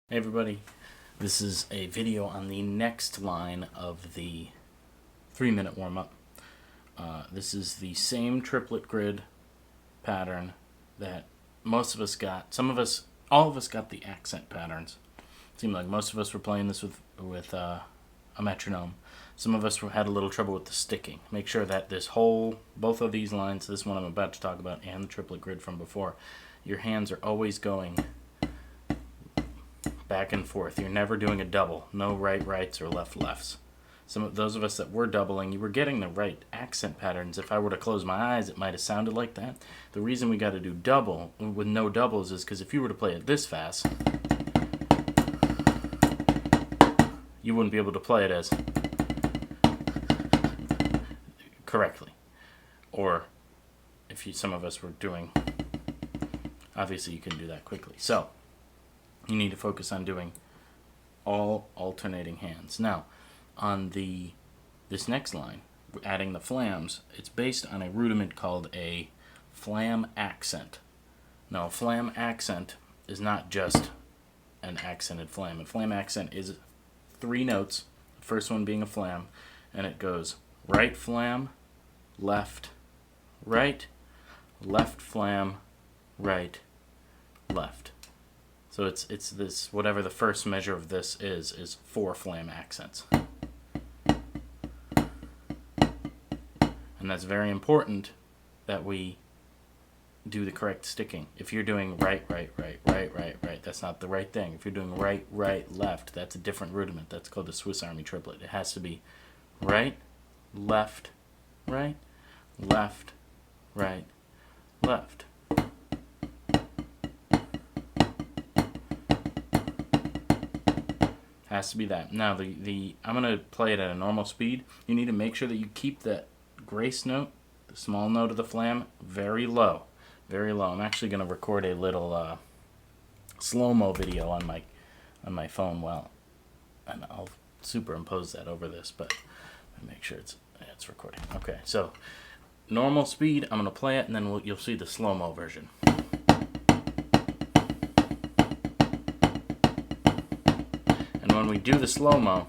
Hey everybody, this is a video on the next line of the 3-minute warm-up. This is the same triplet grid pattern that most of us got. All of us got the accent patterns. It seemed like most of us were playing this with a metronome. Some of us had a little trouble with the sticking. Make sure that both of these lines, this one I'm about to talk about and the triplet grid from before, your hands are always going back and forth. You're never doing a double. No rights or lefts. Some of those of us that were doubling, you were getting the right accent patterns. If I were to close my eyes, it might have sounded like that. The reason we got to do double with no doubles is because if you were to play it this fast, you wouldn't be able to play it as correctly. Or if some of us were doing, obviously you can do that quickly. So you need to focus on doing all alternating hands. Now, on this next line, adding the flams, it's based on a rudiment called a flam accent. Now, a flam accent is not just an accented flam. A flam accent is 3 notes, the first one being a flam, and it goes right flam, left, left flam, right, left. So it's this, whatever the first measure of this is 4 flam accents. And that's very important that we do the correct sticking. If you're doing right, that's not the right thing. If you're doing right, left, that's a different rudiment. That's called the Swiss Army triplet. It has to be right, left, left. Has to be that. Now I'm gonna play it at a normal speed. You need to make sure that you keep that grace note, the small note of the flam, very low, very low. I'm actually gonna record a little slow-mo video on my phone, and I'll superimpose that over this, but make sure it's recording. Okay, so normal speed. I'm gonna play it, and then you'll see the slow-mo version. When we do the slow-mo,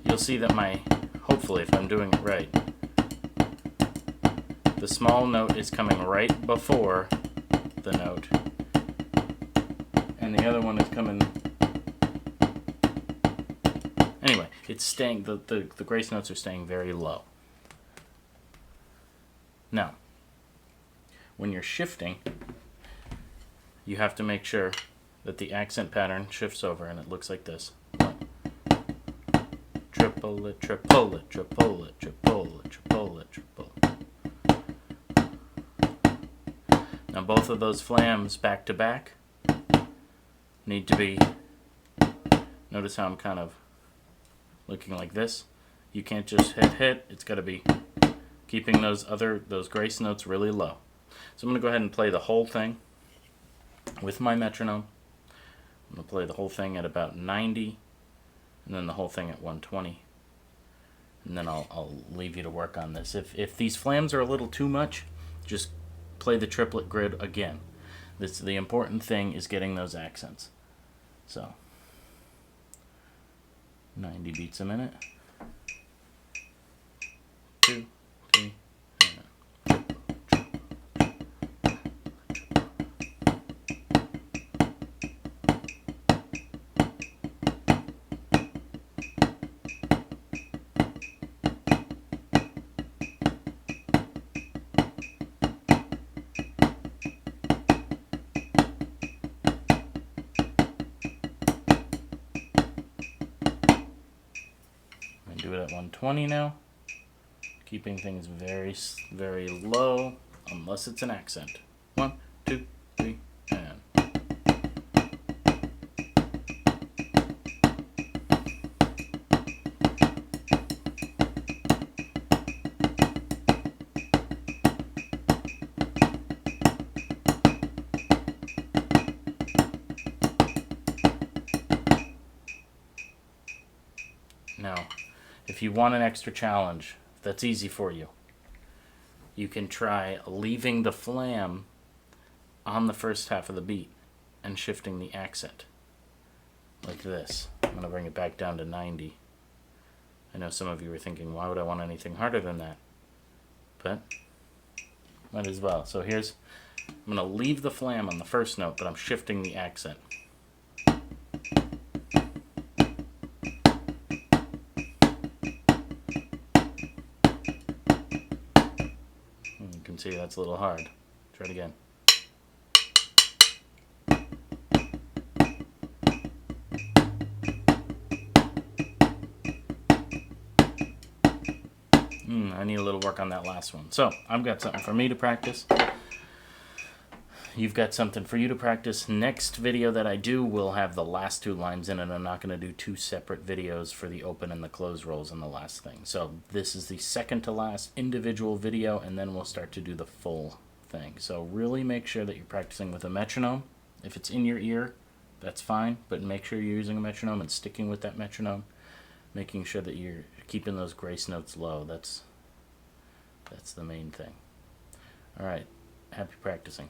you'll see that hopefully if I'm doing it right, the small note is coming right before the note, and the other one is coming, anyway, it's staying, the grace notes are staying very low. Now, when you're shifting, you have to make sure that the accent pattern shifts over, and it looks like this. Triplet, triplet, triplet, triplet, triplet, triplet. Now both of those flams back to back need to be, notice how I'm kind of looking like this. You can't just hit, it's got to be keeping those grace notes really low. So I'm going to go ahead and play the whole thing with my metronome. I'm going to play the whole thing at about 90, and then the whole thing at 120. And then I'll leave you to work on this. If these flams are a little too much, just play the triplet grid again. The important thing is getting those accents. So, 90 beats a minute. 2, 3, do it at 120 now, keeping things very, very low, unless it's an accent. 1, 2, 3, and. Now, if you want an extra challenge, if that's easy for you, you can try leaving the flam on the first half of the beat and shifting the accent. like this. I'm going to bring it back down to 90. I know some of you were thinking, why would I want anything harder than that? But might as well. So here's, I'm going to leave the flam on the first note, but I'm shifting the accent. You can see that's a little hard. Try it again. I need a little work on that last one. So I've got something for me to practice. You've got something for you to practice. Next video that I do will have the last two lines in it. I'm not going to do two separate videos for the open and the close rolls and the last thing. So this is the second to last individual video, and then we'll start to do the full thing. So really make sure that you're practicing with a metronome. If it's in your ear, that's fine, but make sure you're using a metronome and sticking with that metronome, making sure that you're keeping those grace notes low. That's the main thing. All right, happy practicing.